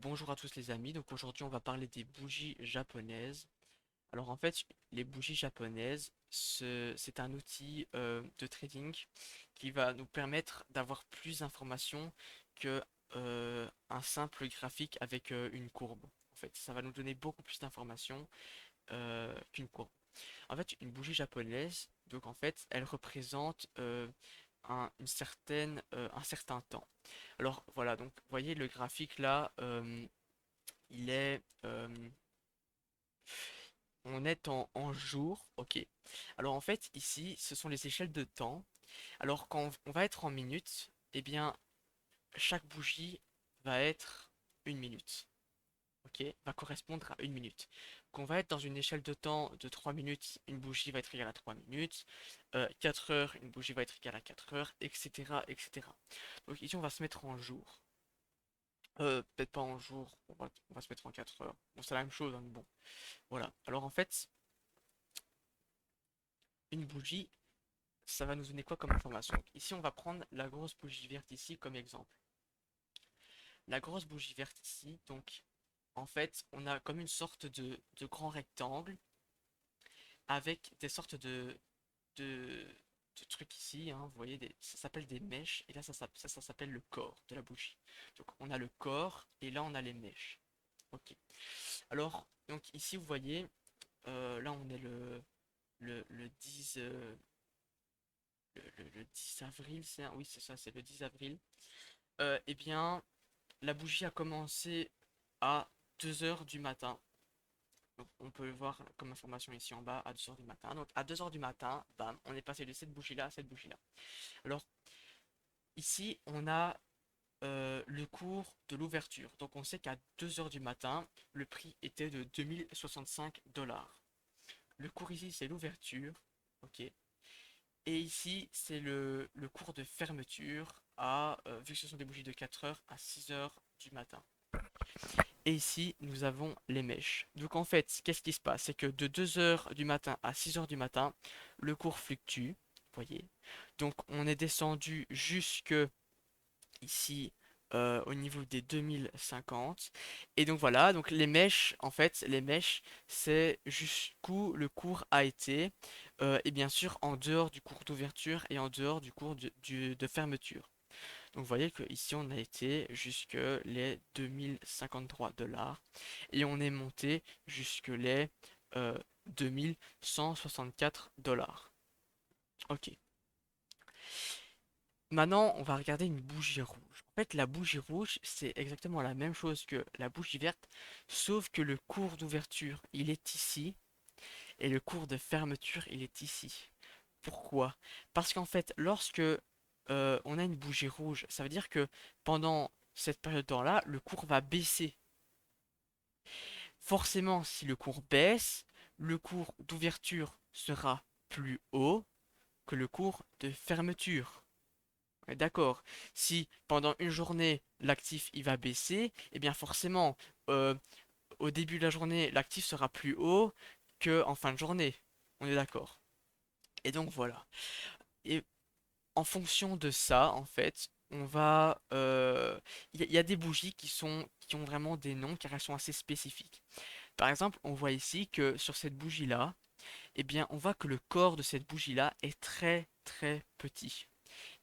Bonjour à tous les amis, donc aujourd'hui on va parler des bougies japonaises. Alors en fait, les bougies japonaises, c'est un outil de trading qui va nous permettre d'avoir plus d'informations que un simple graphique avec une courbe. En fait, ça va nous donner beaucoup plus d'informations qu'une courbe. En fait, une bougie japonaise, donc en fait, elle représente un certain temps. Alors voilà, donc vous voyez le graphique là, il est, on est en jours, ok. Alors en fait, ici, ce sont les échelles de temps. Alors quand on va être en minutes, eh bien, chaque bougie va être une minute, ok, va correspondre à une minute. Quand on va être dans une échelle de temps de 3 minutes, une bougie va être égale à 3 minutes. 4 heures, une bougie va être égale à 4 heures, etc., etc. Donc ici, on va se mettre en jours. Peut-être pas en jours, on va se mettre en 4 heures. Bon, c'est la même chose, hein, mais bon. Voilà. Alors en fait, une bougie, ça va nous donner quoi comme information? Donc, ici, on va prendre la grosse bougie verte ici comme exemple. La grosse bougie verte ici, donc, en fait, on a comme une sorte de grand rectangle avec des sortes de, de trucs ici, hein, vous voyez, ça s'appelle des mèches, et là, ça s'appelle le corps de la bougie. Donc, on a le corps, et là, on a les mèches. Ok. Alors, donc ici, vous voyez, là, on est le 10, le 10 avril, oui, c'est ça, c'est le 10 avril. Eh bien, la bougie a commencé à 2 heures du matin. Donc, on peut le voir comme information ici en bas à 2 heures du matin. Donc, à 2 heures du matin, bam, on est passé de cette bougie-là à cette bougie-là. Alors, ici, on a le cours de l'ouverture. Donc, on sait qu'à 2 heures du matin, le prix était de 2065 $. Le cours ici, c'est l'ouverture. Ok. Et ici, c'est le cours de fermeture vu que ce sont des bougies de 4 heures, à 6 heures du matin. Et ici, nous avons les mèches. Donc en fait, qu'est-ce qui se passe? C'est que de 2 heures du matin à 6 heures du matin, le cours fluctue. Vous voyez? Donc on est descendu jusque ici au niveau des 2050. Et donc voilà, donc les mèches, en fait, les mèches, c'est jusqu'où le cours a été. Et bien sûr, en dehors du cours d'ouverture et en dehors du cours de fermeture. Donc vous voyez que ici on a été jusque les 2053 $, et on est monté jusque les 2164 $. Ok. Maintenant, on va regarder une bougie rouge. En fait, la bougie rouge, c'est exactement la même chose que la bougie verte, sauf que le cours d'ouverture, il est ici, et le cours de fermeture, il est ici. Pourquoi? Parce qu'en fait, lorsque on a une bougie rouge, ça veut dire que pendant cette période de temps-là, le cours va baisser. Forcément, si le cours baisse, le cours d'ouverture sera plus haut que le cours de fermeture. D'accord. Si pendant une journée l'actif il va baisser, eh bien forcément euh, au début de la journée l'actif sera plus haut que en fin de journée. On est d'accord. Et donc voilà. Et en fonction de ça, en fait, on va. Il y a des bougies qui ont vraiment des noms car elles sont assez spécifiques. Par exemple, on voit ici que sur cette bougie-là, eh bien, on voit que le corps de cette bougie-là est très très petit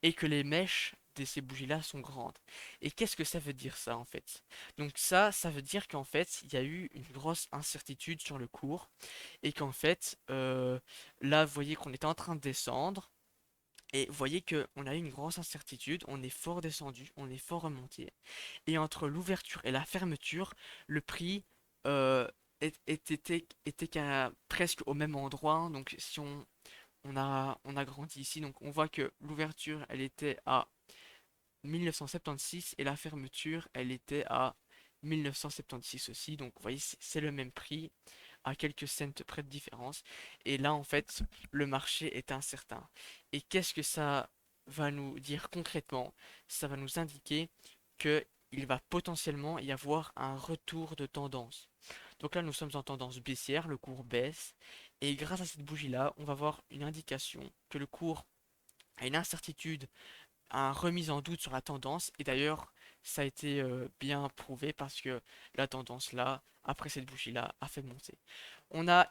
et que les mèches de ces bougies-là sont grandes. Et qu'est-ce que ça veut dire ça en fait? Donc ça veut dire qu'en fait, il y a eu une grosse incertitude sur le cours et qu'en fait, là, vous voyez qu'on était en train de descendre. Et vous voyez qu'on a eu une grosse incertitude, on est fort descendu, on est fort remonté. Et entre l'ouverture et la fermeture, le prix euh, était presque au même endroit, hein. Donc si on a grandi ici, donc on voit que l'ouverture, elle était à 1976 et la fermeture, elle était à 1976 aussi. Donc vous voyez, c'est le même prix à quelques cents près de différence. Et là, en fait, le marché est incertain. Et qu'est-ce que ça va nous dire concrètement? Ça va nous indiquer que il va potentiellement y avoir un retour de tendance. Donc là, nous sommes en tendance baissière, le cours baisse. Et grâce à cette bougie-là, on va avoir une indication que le cours a une incertitude, a une remise en doute sur la tendance. Et d'ailleurs, ça a été bien prouvé parce que la tendance là, après cette bougie-là, a fait monter.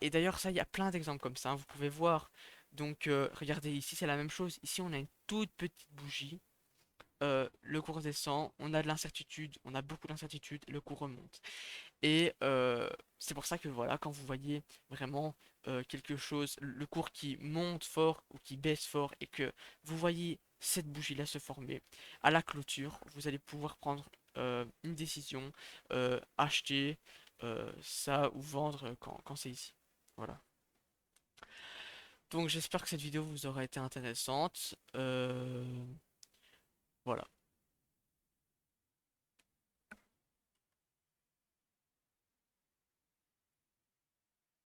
Et d'ailleurs ça, il y a plein d'exemples comme ça, hein, vous pouvez voir. Donc regardez ici, c'est la même chose. Ici, on a une toute petite bougie. Le cours descend, on a de l'incertitude, on a beaucoup d'incertitude, le cours remonte. Et c'est pour ça que voilà, quand vous voyez vraiment quelque chose, le cours qui monte fort ou qui baisse fort, et que vous voyez cette bougie-là se former, à la clôture, vous allez pouvoir prendre une décision, acheter ça ou vendre quand c'est ici. Voilà. Donc j'espère que cette vidéo vous aura été intéressante. Voilà.